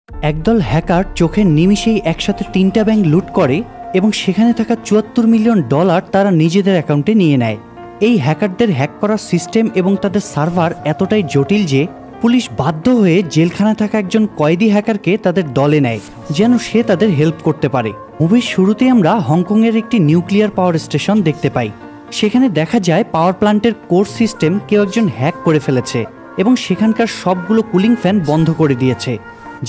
একদল হ্যাকার চোখের নিমিষেই একসাথে 3টা ব্যাংক লুট করে এবং সেখানে থাকা $74 মিলিয়ন তারা নিজেদের অ্যাকাউন্টে নিয়ে নেয়। এই হ্যাকারদের হ্যাক করার সিস্টেম এবং তাদের সার্ভার এতটাই জটিল যে পুলিশ বাধ্য হয়ে জেলখানায় থাকা একজন কয়েদি হ্যাকারকে তাদের দলে নেয় যেন সে তাদের হেল্প করতে পারে। মুভির শুরুতে আমরা হংকংয়ের একটি নিউক্লিয়ার পাওয়ার স্টেশন দেখতে পাই। সেখানে দেখা যায় পাওয়ার প্ল্যান্টের কোর সিস্টেম কেউ একজন হ্যাক করে ফেলেছে এবং সেখানকার সবগুলো কুলিং ফ্যান বন্ধ করে দিয়েছে,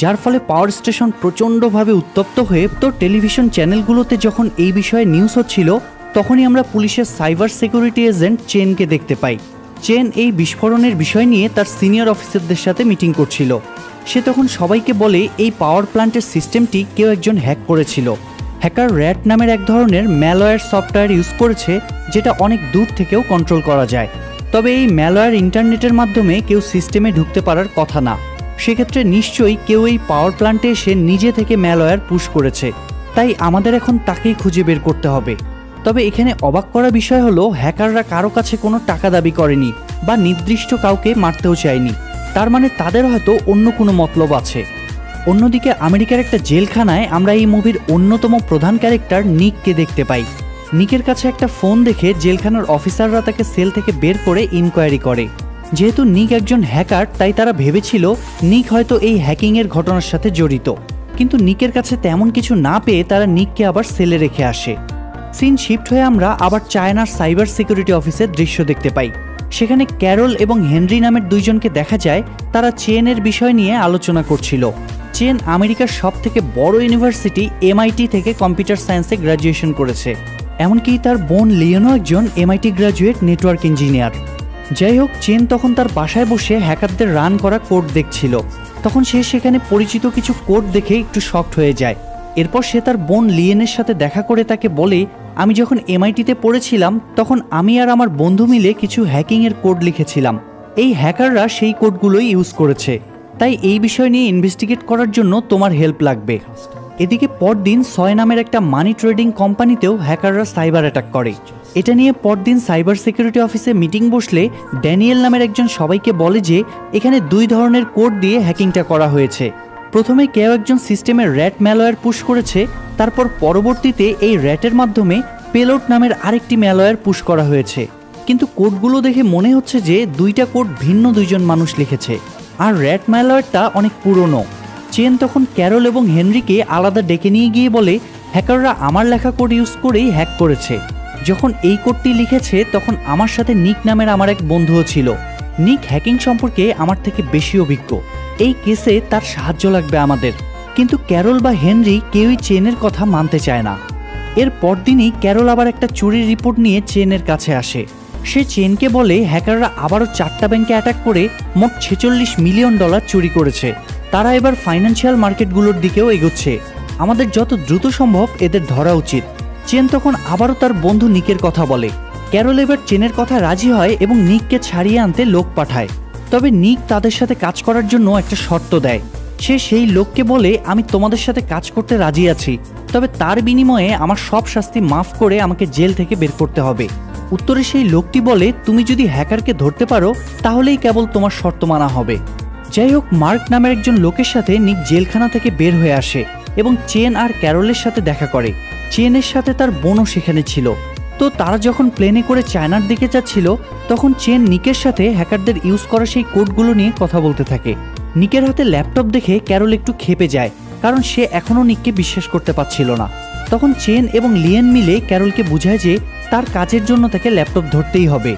যার ফলে পাওয়ার স্টেশন প্রচণ্ডভাবে উত্তপ্ত হয়ে। তো টেলিভিশন চ্যানেলগুলোতে যখন এই বিষয়ে নিউজ হচ্ছিল তখনই আমরা পুলিশের সাইবার সিকিউরিটি এজেন্ট চেনকে দেখতে পাই। চেন এই বিস্ফোরণের বিষয় নিয়ে তার সিনিয়র অফিসারদের সাথে মিটিং করছিল। সে তখন সবাইকে বলে এই পাওয়ার প্ল্যান্টের সিস্টেমটি কেউ একজন হ্যাক করেছিল। হ্যাকার র্যাট নামের এক ধরনের ম্যালওয়্যার সফটওয়্যার ইউজ করেছে যেটা অনেক দূর থেকেও কন্ট্রোল করা যায়। তবে এই ম্যালওয়্যার ইন্টারনেটের মাধ্যমে কেউ সিস্টেমে ঢুকতে পারার কথা না। সেক্ষেত্রে নিশ্চয়ই কেউ এই পাওয়ার প্ল্যান্টে এসে নিজে থেকে ম্যালওয়্যার পুশ করেছে, তাই আমাদের এখন তাকেই খুঁজে বের করতে হবে। তবে এখানে অবাক করা বিষয় হলো হ্যাকাররা কারো কাছে কোনো টাকা দাবি করেনি বা নির্দিষ্ট কাউকে মারতেও চায়নি। তার মানে তাদের হয়তো অন্য কোনো মতলব আছে। অন্যদিকে আমেরিকার একটা জেলখানায় আমরা এই মুভির অন্যতম প্রধান ক্যারেক্টার নিককে দেখতে পাই। নিকের কাছে একটা ফোন দেখে জেলখানার অফিসাররা তাকে সেল থেকে বের করে ইনকোয়ারি করে। যেহেতু নিক একজন হ্যাকার তাই তারা ভেবেছিল নিক হয়তো এই হ্যাকিংয়ের ঘটনার সাথে জড়িত, কিন্তু নিকের কাছে তেমন কিছু না পেয়ে তারা নিককে আবার সেলে রেখে আসে। সিন শিফট হয়ে আমরা আবার চায়নার সাইবার সিকিউরিটি অফিসের দৃশ্য দেখতে পাই। সেখানে ক্যারল এবং হেনরি নামের দুইজনকে দেখা যায় তারা চেনের বিষয় নিয়ে আলোচনা করছিল। চেন আমেরিকার সবথেকে বড় ইউনিভার্সিটি MIT থেকে কম্পিউটার সায়েন্সে গ্র্যাজুয়েশন করেছে। এমনকি তার বোন লিওনও একজন MIT গ্র্যাজুয়েট নেটওয়ার্ক ইঞ্জিনিয়ার। যাই হোক, চেন তখন তার বাসায় বসে হ্যাকারদের রান করা কোড দেখছিল। তখন সে সেখানে পরিচিত কিছু কোড দেখে একটু শকড হয়ে যায়। এরপর সে তার বোন লিয়েনের সাথে দেখা করে তাকে বলে, আমি যখন MIT-তে পড়েছিলাম তখন আমি আর আমার বন্ধু মিলে কিছু হ্যাকিংয়ের কোড লিখেছিলাম। এই হ্যাকাররা সেই কোডগুলোই ইউজ করেছে, তাই এই বিষয় নিয়ে ইনভেস্টিগেট করার জন্য তোমার হেল্প লাগবে। এদিকে পরদিন 6 নামের একটা মানি ট্রেডিং কোম্পানিতেও হ্যাকাররা সাইবার অ্যাটাক করে। এটা নিয়ে পরদিন সাইবার সিকিউরিটি অফিসে মিটিং বসলে ড্যানিয়েল নামের একজন সবাইকে বলে যে এখানে 2 ধরনের কোড দিয়ে হ্যাকিংটা করা হয়েছে। প্রথমে কেউ একজন সিস্টেমের র্যাট ম্যালওয়্যার পুশ করেছে, তারপর পরবর্তীতে এই র্যাটের মাধ্যমে পেলোড নামের আরেকটি ম্যালওয়্যার পুশ করা হয়েছে। কিন্তু কোডগুলো দেখে মনে হচ্ছে যে 2টা কোড ভিন্ন 2জন মানুষ লিখেছে, আর র্যাট ম্যালওয়্যারটা অনেক পুরনো। চেন তখন ক্যারল এবং হেনরিকে আলাদা ডেকে নিয়ে গিয়ে বলে, হ্যাকাররা আমার লেখা কোড ইউজ করেই হ্যাক করেছে। যখন এই কোডটি লিখেছে তখন আমার সাথে নিক নামের আমার এক বন্ধুও ছিল। নিক হ্যাকিং সম্পর্কে আমার থেকে বেশি অভিজ্ঞ, এই কেসে তার সাহায্য লাগবে আমাদের। কিন্তু ক্যারল বা হেনরি কেউই চেনের কথা মানতে চায় না। এর পরদিনই ক্যারল আবার একটা চুরির রিপোর্ট নিয়ে চেনের কাছে আসে। সে চেনকে বলে হ্যাকাররা আবারও 4টা ব্যাংকে অ্যাটাক করে মোট $46 মিলিয়ন চুরি করেছে। তারা এবার ফাইন্যান্সিয়াল মার্কেটগুলোর দিকেও এগোচ্ছে। আমাদের যত দ্রুত সম্ভব এদের ধরা উচিত। চেন তখন আবারও তার বন্ধু নিকের কথা বলে। ক্যারল এবার চেনের কথা রাজি হয় এবং নিককে ছাড়িয়ে আনতে লোক পাঠায়। তবে নিক তাদের সাথে কাজ করার জন্য একটা শর্ত দেয়। সে সেই লোককে বলে, আমি তোমাদের সাথে কাজ করতে রাজি আছি, তবে তার বিনিময়ে আমার সব শাস্তি মাফ করে আমাকে জেল থেকে বের করতে হবে। উত্তরে সেই লোকটি বলে, তুমি যদি হ্যাকারকে ধরতে পারো তাহলেই কেবল তোমার শর্ত মানা হবে। যাই হোক, মার্ক নামের একজন লোকের সাথে নিক জেলখানা থেকে বের হয়ে আসে এবং চেন আর ক্যারলের সাথে দেখা করে। চেনের সাথে তার বোনও সেখানে ছিল। তো তারা যখন প্লেনে করে চায়নার দিকে যাচ্ছিল তখন চেন নিকের সাথে হ্যাকারদের ইউজ করা সেই কোডগুলো নিয়ে কথা বলতে থাকে। নিকের হাতে ল্যাপটপ দেখে ক্যারল একটু ক্ষেপে যায়, কারণ সে এখনও নিককে বিশ্বাস করতে পারছিল না। তখন চেন এবং লিয়েন মিলে ক্যারলকে বুঝায় যে তার কাজের জন্য তাকে ল্যাপটপ ধরতেই হবে।